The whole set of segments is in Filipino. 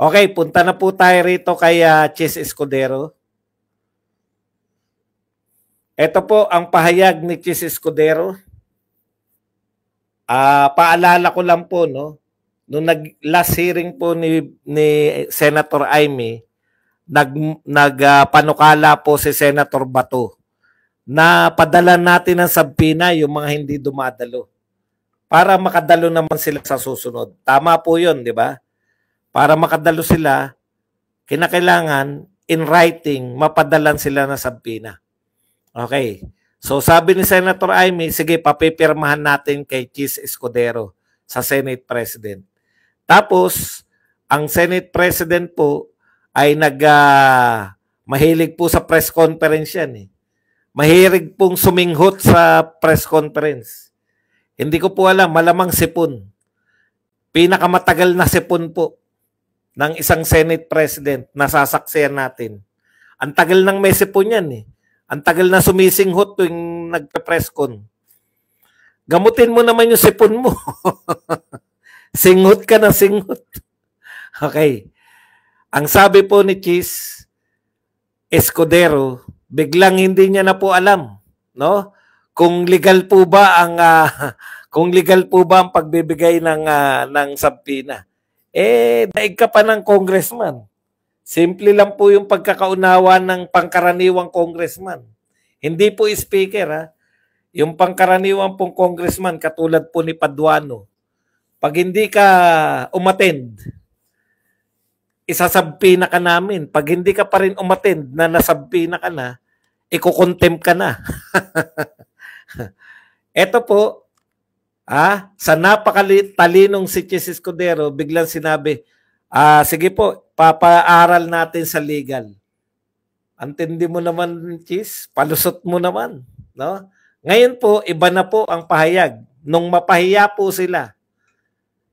Okay, punta na po tayo rito kay Chis Escudero. Ito po ang pahayag ni Chis Escudero. Paalala ko lang po, no, nung last hearing po ni Senator Amy, panukala po si Senator Bato na padala natin ng sabpina yung mga hindi dumadalo para makadalo naman sila sa susunod. Tama po yun, di ba? Para makadalo sila, kinakailangan in writing, mapadalan sila ng sabpina. Okay. So sabi ni Senator Amy, sige, papipirmahan natin kay Chis Escudero sa Senate President. Tapos, ang Senate President po ay mahilig po sa press conference yan. Mahilig pong suminghot sa press conference. Hindi ko po alam, malamang sipon. Pinakamatagal na sipon po ng isang Senate President na sasaksiyan natin. Ang tagal ng may sipon yan Ang tagal na sumisinghot tuwing nagpe-press con. Gamutin mo naman yung sipon mo. Singhot ka na singhot. Okay. Ang sabi po ni Chis Escudero, biglang hindi niya na po alam, no? Kung legal po ba ang pagbibigay ng sabpina. Daig ka pa ng congressman. Simple lang po yung pagkakaunawa ng pangkaraniwang congressman. Hindi po speaker, Yung pangkaraniwang pong congressman, katulad po ni Paduano, pag hindi ka umattend, isasabpina ka namin. Pag hindi ka pa rin umattend na nasabpina ka na, ikukontempt ka na. Ito po, sa napakatalinong si Chis Escudero, biglang sinabi, sige po, papaaral natin sa legal. Antindi mo naman, Chis, palusot mo naman, no? Ngayon po, iba na po ang pahayag. Nung mapahiya po sila,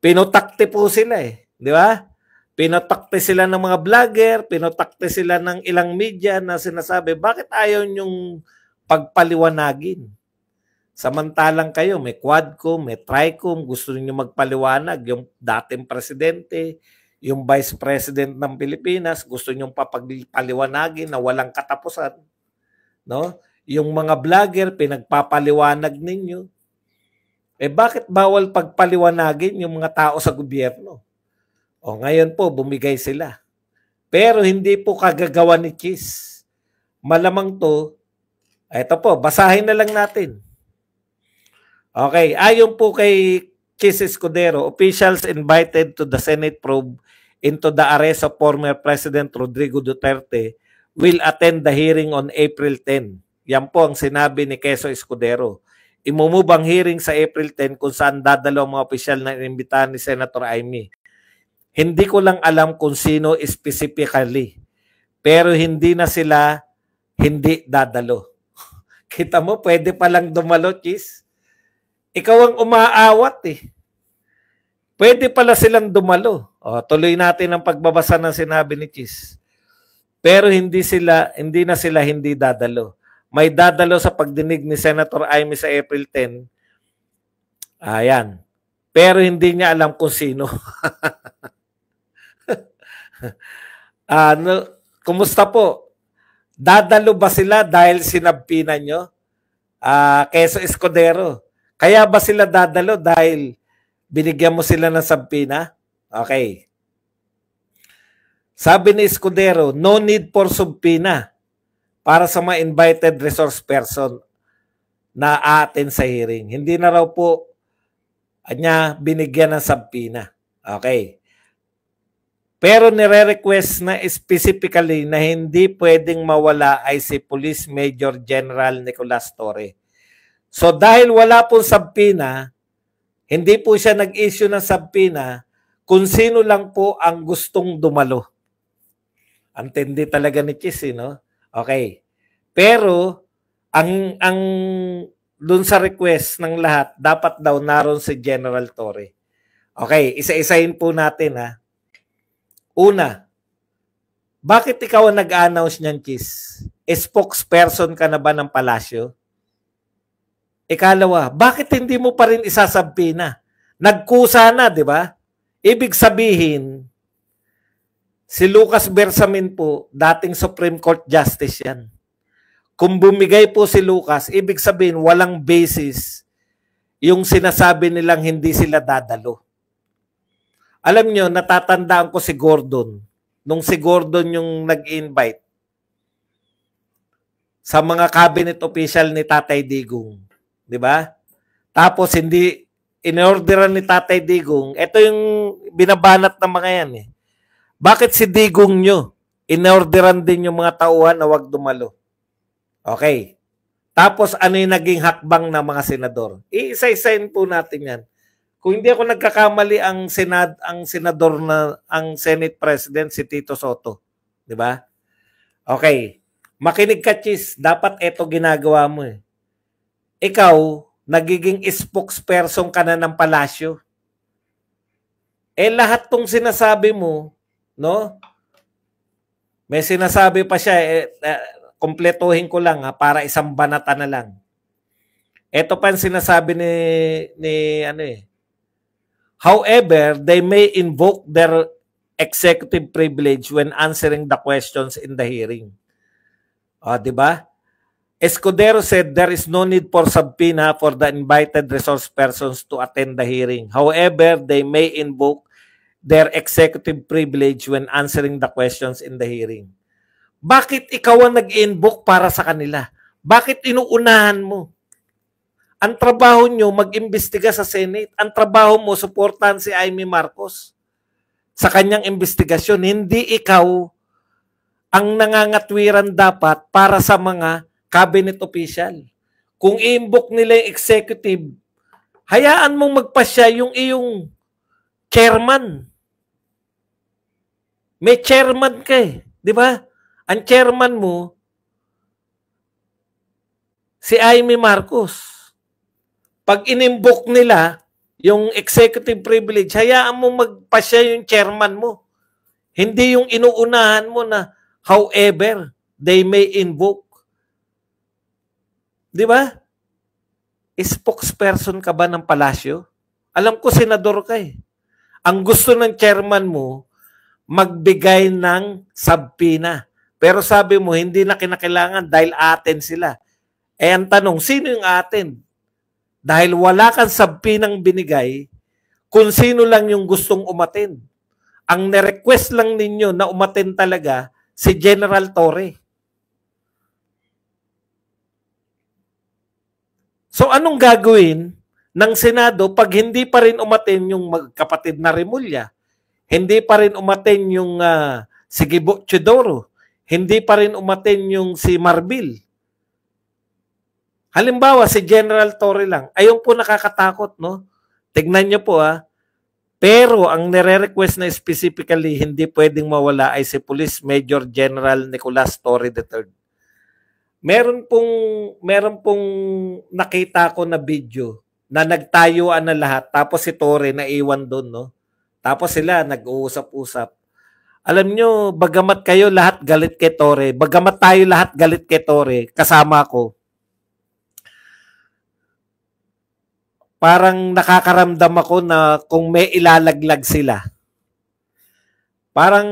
pinotakte po sila di ba? Pinotakte sila ng mga vlogger, pinotakte sila ng ilang media na sinasabi, bakit ayaw nyong pagpaliwanagin? Samantalang kayo, may Quadcom, may Tricom, gusto niyo magpaliwanag, yung dating presidente, yung Vice President ng Pilipinas, gusto niyong papagpaliwanagin na walang katapusan. No? Yung mga vlogger, pinagpapaliwanag ninyo. Bakit bawal pagpaliwanagin yung mga tao sa gobyerno? Ngayon po, bumigay sila. Pero hindi po kagagawa ni Chis. Malamang to, ito po, basahin na lang natin. Okay, ayon po kay Chis Escudero, officials invited to the Senate probe into the arrest of former President Rodrigo Duterte will attend the hearing on April 10. Yan po ang sinabi ni Quezon Escudero. Imumubang hearing sa April 10 kung saan dadalo ang mga opisyal na inimbitahan ni Senator Amy. Hindi ko lang alam kung sino specifically, pero hindi na sila hindi dadalo. Kita mo, pwede palang dumalo, Chis. Ikaw ang umaawat Pwede pala silang dumalo. Tuloy natin ang pagbabasa ng sinabi ni Chis. Pero hindi na sila hindi dadalo. May dadalo sa pagdinig ni Senator Amy sa April 10. Ayan. Pero hindi niya alam kung sino. Kumusta po? Dadalo ba sila dahil sinabpina nyo? Quezon Escudero. Kaya ba sila dadalo dahil binigyan mo sila ng sabpina? Okay. Sabi ni Escudero, no need for subpina para sa mga invited resource person na aaten sa hearing. Hindi na raw po niya binigyan ng sabpina. Okay. Pero nire-request na specifically na hindi pwedeng mawala ay si Police Major General Nicolas Torre. So dahil wala pong sabpina, hindi po siya nag-issue ng sabpina kung sino lang po ang gustong dumalo. Antindi talaga ni Chis, no? Okay. Pero ang dun sa request ng lahat, dapat daw naroon si General Torre. Okay, isa-isahin po natin Una, bakit ikaw ang nag-announce niyan, Chis? Spokesperson ka na ba ng palasyo? Ikalawa, bakit hindi mo pa rin isasabpina? Nagkusa na, di ba? Ibig sabihin, Si Lucas Bersamin po, dating Supreme Court Justice yan. Kung bumigay po si Lucas, ibig sabihin walang basis yung sinasabi nilang hindi sila dadalo. Alam nyo, natatandaan ko si Gordon. Nung si Gordon yung nag-invite sa mga cabinet official ni Tatay Digong. Di ba? Tapos hindi inorderan ni Tatay Digong. Ito yung binabanat ng mga yan eh. Bakit si Digong nyo? Inorderan din yung mga tauhan na wag dumalo. Okay. Tapos ano yung naging hakbang ng mga senador? Iisa-isain po natin yan. Kung hindi ako nagkakamali, ang senador na ang Senate President si Tito Soto, 'di ba? Okay. Makinig ka, Chis, dapat ito ginagawa mo eh. Ikaw nagiging spokesperson ka na ng palasyo. Eh lahat tong sinasabi mo, no? May sinasabi pa siya kumpletuhin ko lang para isang banata na lang. Ito pa ang sinasabi ni ano eh. However, they may invoke their executive privilege when answering the questions in the hearing. Di ba? Escudero said there is no need for subpoena for the invited resource persons to attend the hearing. However, they may invoke their executive privilege when answering the questions in the hearing. Bakit ikaw ang nag-invoke para sa kanila? Bakit inuunahan mo? Ang trabaho nyo, mag-imbestiga sa Senate. Ang trabaho mo, suportahan si Amy Marcos sa kanyang investigasyon. Hindi ikaw ang nangangatwiran dapat para sa mga cabinet official. Kung i-invoke nila yung executive, hayaan mong magpasya yung iyong chairman. May chairman ka eh. Di ba? Ang chairman mo, si Amy Marcos. Pag in-invoke nila yung executive privilege, hayaan mo magpasya yung chairman mo. Hindi yung inuunahan mo na however they may invoke. Di ba? Spokesperson ka ba ng palasyo? Alam ko senador ka eh. Ang gusto ng chairman mo, magbigay ng subpoena. Pero sabi mo, hindi na kinakailangan dahil atin sila. Eh ang tanong, sino yung atin? Dahil wala kang subpoenang binigay, kung sino lang yung gustong umattend. Ang nirequest lang ninyo na umattend talaga, si General Torre. So anong gagawin ng Senado pag hindi pa rin umattend yung magkapatid na Remulla? Hindi pa rin umattend yung si Gibo Chidoro? Hindi pa rin umattend yung si Marbil? Halimbawa, si General Torre lang. Ayun po nakakatakot, no? Tignan nyo po, Pero ang nire-request na specifically hindi pwedeng mawala ay si Police Major General Nicolas Torre III. Meron pong nakita ko na video na nagtayuan na lahat tapos si Torre naiwan doon, no? Tapos sila nag-uusap-usap. Alam nyo, bagamat kayo lahat galit kay Torre, bagamat tayo lahat galit kay Torre, kasama ko, parang nakakaramdam ako na kung may ilalaglag sila. Parang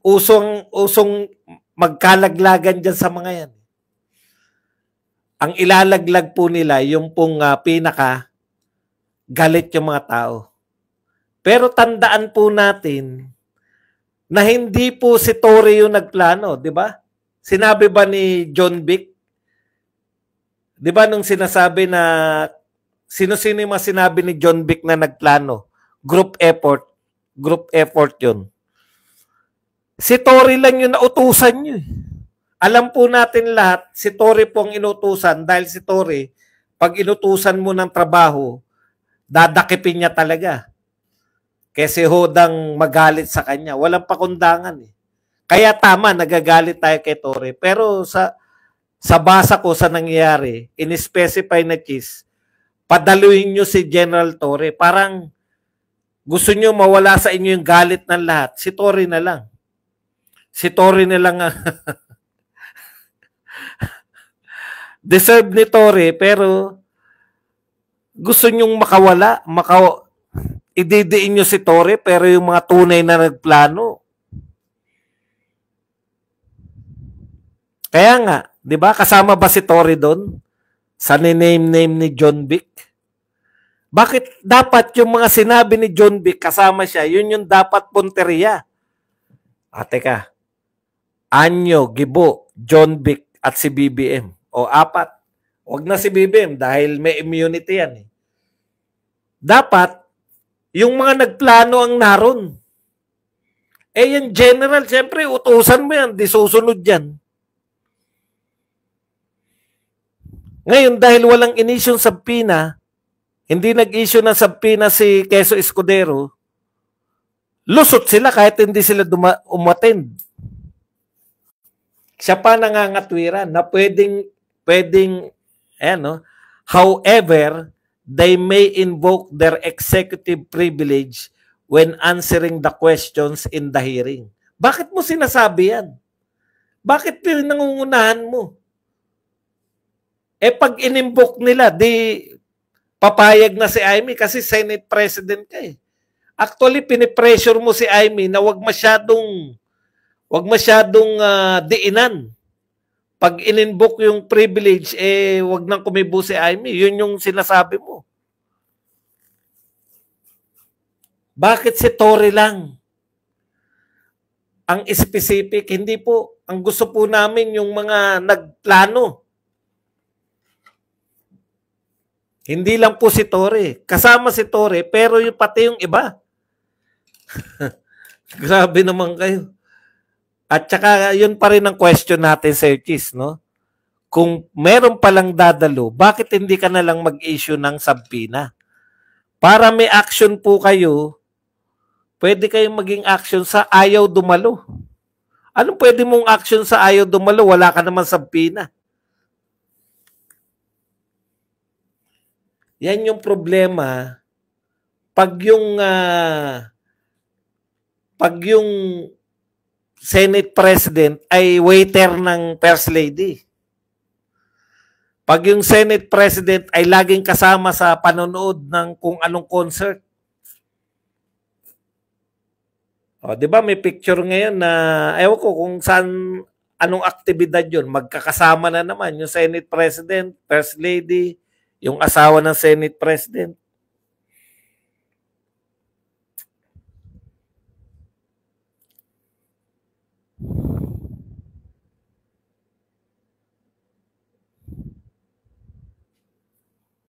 usong magkalaglagan dyan sa mga yan. Ang ilalaglag po nila, yung pong pinaka galit yung mga tao. Pero tandaan po natin na hindi po si Torre yung nagplano, di ba? Sinabi ba ni John Vic? Di ba nung sinasabi na sino-sino yung sinabi ni John Vic na nagplano? Group effort. Group effort yun. Si Torre lang yung nautusan nyo. Alam po natin lahat, si Torre po ang inutusan dahil si Torre, pag inutusan mo ng trabaho, dadakipin niya talaga. Kasi hodang magalit sa kanya. Walang pakundangan eh. Kaya tama, nagagalit tayo kay Torre. Pero sa basa ko sa nangyayari, in-specify na Chis, padaluin nyo si General Torre. Parang gusto nyo mawala sa inyo yung galit ng lahat. Si Torre na lang. Si Torre na lang deserve ni Torre, pero gusto nyong makawala, ididiin nyo si Torre, pero yung mga tunay na nagplano, Kaya nga, 'di ba? Kasama ba si Tory doon sa name ni John Vic? Bakit dapat yung mga sinabi ni John Vic kasama siya, yun yung dapat punteriya? Teka. Anyo, Gibo, John Vic at si BBM. O apat. Huwag na si BBM dahil may immunity yan. Dapat, yung mga nagplano ang naroon. Yung general, siyempre, utusan mo yan, di susunod yan. Ngayon, dahil walang inisyong subpoena, hindi nag-issue ng subpoena si Quezzo Escudero, lusot sila kahit hindi sila umattend. Siya pa nangangatwiran na pwedeng, however, they may invoke their executive privilege when answering the questions in the hearing. Bakit mo sinasabi yan? Bakit pinangungunahan mo? Pag in-invoke nila, di papayag na si Amy kasi Senate President ka eh. Actually, pinipressure mo si Amy na wag masyadong diinan. Pag in-invoke yung privilege, wag nang kumibo si Amy. Yun yung sinasabi mo. Bakit si Tory lang? Ang specific, hindi po. Ang gusto po namin yung mga nagplano. Hindi lang po si Tory. Kasama si Tory, pero yung pati yung iba. Grabe naman kayo. At saka yun pa rin ang question natin, Sir Chis, no? Kung meron palang dadalo, bakit hindi ka na lang mag-issue ng subpoena? Para may action po kayo, pwede kayong maging action sa ayaw dumalo. Anong pwede mong action sa ayaw dumalo? Wala ka naman subpoena. Yan yung problema pag yung Senate President ay waiter ng First Lady. Pag yung Senate President ay laging kasama sa panonood ng kung anong concert. Di ba may picture ngayon na ewan ko kung saan anong aktibidad yun. Magkakasama na naman yung Senate President, First Lady, yung asawa ng Senate President.